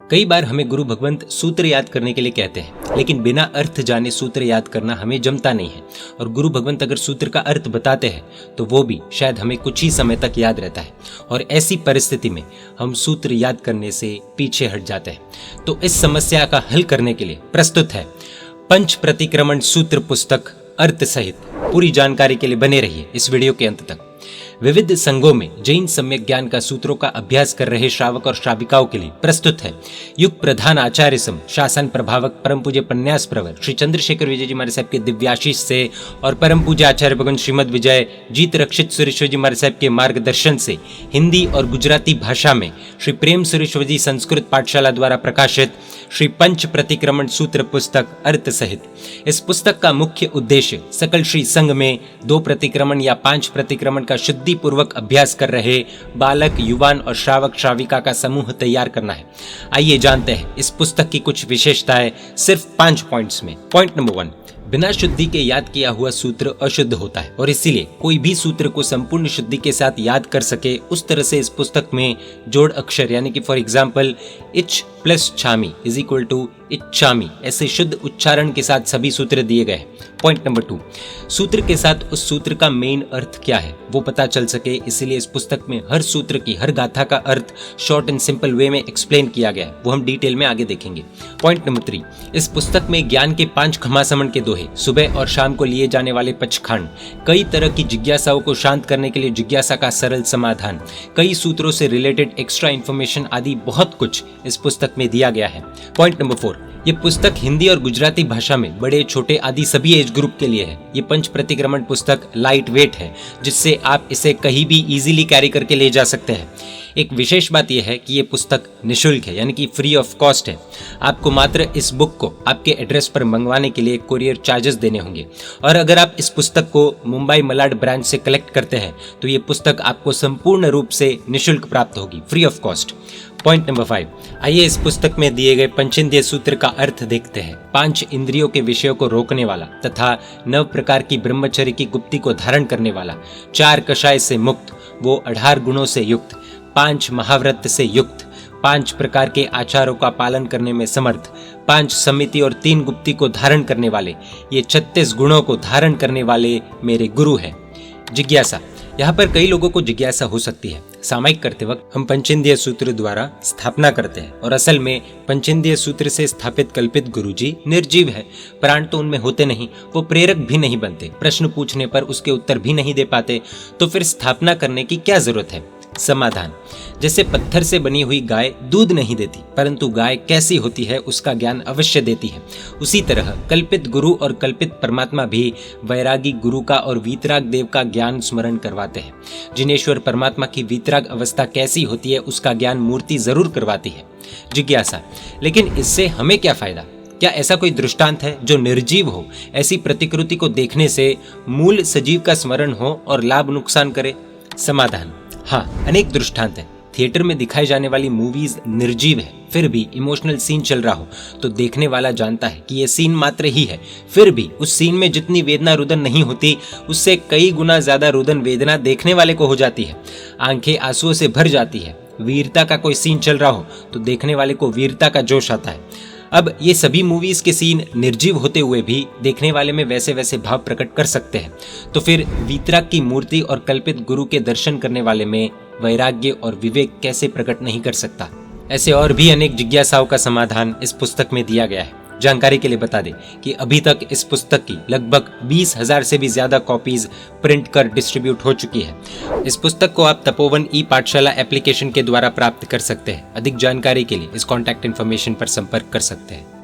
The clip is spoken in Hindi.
कई बार हमें गुरु भगवंत सूत्र याद करने के लिए कहते हैं, लेकिन बिना अर्थ जाने सूत्र याद करना हमें जमता नहीं है। और गुरु भगवंत अगर सूत्र का अर्थ बताते हैं तो वो भी शायद हमें कुछ ही समय तक याद रहता है, और ऐसी परिस्थिति में हम सूत्र याद करने से पीछे हट जाते हैं। तो इस समस्या का हल करने के लिए प्रस्तुत है पंच प्रतिक्रमण सूत्र पुस्तक अर्थ सहित। पूरी जानकारी के लिए बने रहिए इस वीडियो के अंत तक। विविध संघों में जैन सम्यक ज्ञान का सूत्रों का अभ्यास कर रहे श्रावक और श्राविकाओं के लिए प्रस्तुत है युग प्रधान आचार्य सम शासन प्रभावक परम पूज्य पन्यास प्रवर श्री चंद्रशेखर विजय जी महाराज साहब के दिव्याशीष से और परम पूज्य आचार्य भगवान श्रीमद विजय जीत रक्षित सुरेश्वर जी महाराज साहब के मार्गदर्शन से हिंदी और गुजराती भाषा में श्री प्रेम सुरेश्वर जी संस्कृत पाठशाला द्वारा प्रकाशित श्री पंच प्रतिक्रमण सूत्र पुस्तक अर्थ सहित। इस पुस्तक का मुख्य उद्देश्य सकल श्री संघ में 2 प्रतिक्रमण या 5 प्रतिक्रमण का शुद्धि पूर्वक अभ्यास कर रहे बालक, युवान और श्रावक श्राविका का समूह तैयार करना है। आइए जानते हैं इस पुस्तक की कुछ विशेषताएं सिर्फ 5 पॉइंट्स में। पॉइंट नंबर 1, बिना शुद्धि के याद किया हुआ सूत्र अशुद्ध होता है, और इसीलिए कोई भी सूत्र को संपूर्ण शुद्धि के साथ याद कर सके उस तरह से इस पुस्तक में जोड़ अक्षर यानी कि फॉर एग्जाम्पल इच प्लस छामी इज इक्वल टू इच्छामी ऐसे शुद्ध उच्चारण के साथ सभी सूत्र दिए गए हैं। पॉइंट नंबर 2, सूत्र के साथ उस सूत्र का मेन अर्थ क्या है वो पता चल सके, इसीलिए इस पुस्तक में हर सूत्र की हर गाथा का अर्थ शॉर्ट एंड सिंपल वे में एक्सप्लेन किया गया है, वो हम डिटेल में आगे देखेंगे। पॉइंट नंबर 3, इस पुस्तक में ज्ञान के 5 खमासमन के दोहे, सुबह और शाम को लिए जाने वाले पचखंड, कई तरह की जिज्ञासाओं को शांत करने के लिए जिज्ञासा का सरल समाधान, कई सूत्रों से रिलेटेड एक्स्ट्रा इन्फॉर्मेशन आदि बहुत कुछ इस पुस्तक में दिया गया है। पॉइंट नंबर 4, ये पुस्तक हिंदी और गुजराती भाषा में बड़े छोटे आदि सभी एज ग्रुप के लिए है। ये पंच प्रतिक्रमण पुस्तक लाइट वेट है, जिससे आप इसे कहीं भी इजीली कैरी करके ले जा सकते हैं। एक विशेष बात यह है कि ये पुस्तक निःशुल्क है यानी कि फ्री ऑफ कॉस्ट है। आपको मात्र इस बुक को आपके एड्रेस पर मंगवाने के लिए कोरियर चार्जेस देने होंगे, और अगर आप इस पुस्तक को मुंबई मलाड ब्रांच से कलेक्ट करते हैं तो ये पुस्तक आपको संपूर्ण रूप से निःशुल्क प्राप्त होगी, free of cost. Point number 5, आइए इस पुस्तक में दिए गए पंचेंद्रिय सूत्र का अर्थ देखते हैं। 5 इंद्रियों के विषयों को रोकने वाला तथा 9 प्रकार की ब्रह्मचर्य की गुप्ती को धारण करने वाला, 4 कषाय से मुक्त, वो 18 गुणों से युक्त, 5 महाव्रत से युक्त, 5 प्रकार के आचारों का पालन करने में समर्थ, 5 समिति और 3 गुप्ती को धारण करने वाले, ये 36 गुणों को धारण करने वाले मेरे गुरु हैं। जिज्ञासा, यहाँ पर कई लोगों को जिज्ञासा हो सकती है। सामायिक करते वक्त हम पंचेंद्रिय सूत्र द्वारा स्थापना करते हैं, और असल में पंचेंद्रिय सूत्र से स्थापित कल्पित गुरुजी निर्जीव है। प्राण तो उनमें होते नहीं, वो प्रेरक भी नहीं बनते, प्रश्न पूछने पर उसके उत्तर भी नहीं दे पाते, तो फिर स्थापना करने की क्या जरूरत है? समाधान, जैसे पत्थर से बनी हुई गाय दूध नहीं देती, परंतु गाय कैसी होती है उसका ज्ञान अवश्य देती है, उसी तरह कल्पित गुरु और कल्पित परमात्मा भी वैरागी गुरु का और वीतराग देव का ज्ञान स्मरण करवाते हैं। जिनेश्वर परमात्मा की वीतराग अवस्था कैसी होती है उसका ज्ञान मूर्ति जरूर करवाती है। जिज्ञासा, लेकिन इससे हमें क्या फायदा? क्या ऐसा कोई दृष्टांत है जो निर्जीव हो ऐसी प्रतिकृति को देखने से मूल सजीव का स्मरण हो और लाभ नुकसान करे? समाधान, हाँ, अनेक दृष्टांत हैं। थिएटर में दिखाई जाने वाली मूवीज निर्जीव है, फिर भी इमोशनल सीन चल रहा हो तो देखने वाला जानता है कि ये सीन मात्र ही है, फिर भी उस सीन में जितनी वेदना रुदन नहीं होती उससे कई गुना ज्यादा रुदन वेदना देखने वाले को हो जाती है। आंखें आंसुओं से भर जाती है। वीरता का कोई सीन चल रहा हो तो देखने वाले को वीरता का जोश आता है। अब ये सभी मूवीज के सीन निर्जीव होते हुए भी देखने वाले में वैसे वैसे भाव प्रकट कर सकते हैं, तो फिर वीतराग की मूर्ति और कल्पित गुरु के दर्शन करने वाले में वैराग्य और विवेक कैसे प्रकट नहीं कर सकता? ऐसे और भी अनेक जिज्ञासाओं का समाधान इस पुस्तक में दिया गया है। जानकारी के लिए बता दें कि अभी तक इस पुस्तक की लगभग 20,000 से भी ज्यादा कॉपीज प्रिंट कर डिस्ट्रीब्यूट हो चुकी है। इस पुस्तक को आप तपोवन ई पाठशाला एप्लीकेशन के द्वारा प्राप्त कर सकते हैं। अधिक जानकारी के लिए इस कॉन्टैक्ट इन्फॉर्मेशन पर संपर्क कर सकते हैं।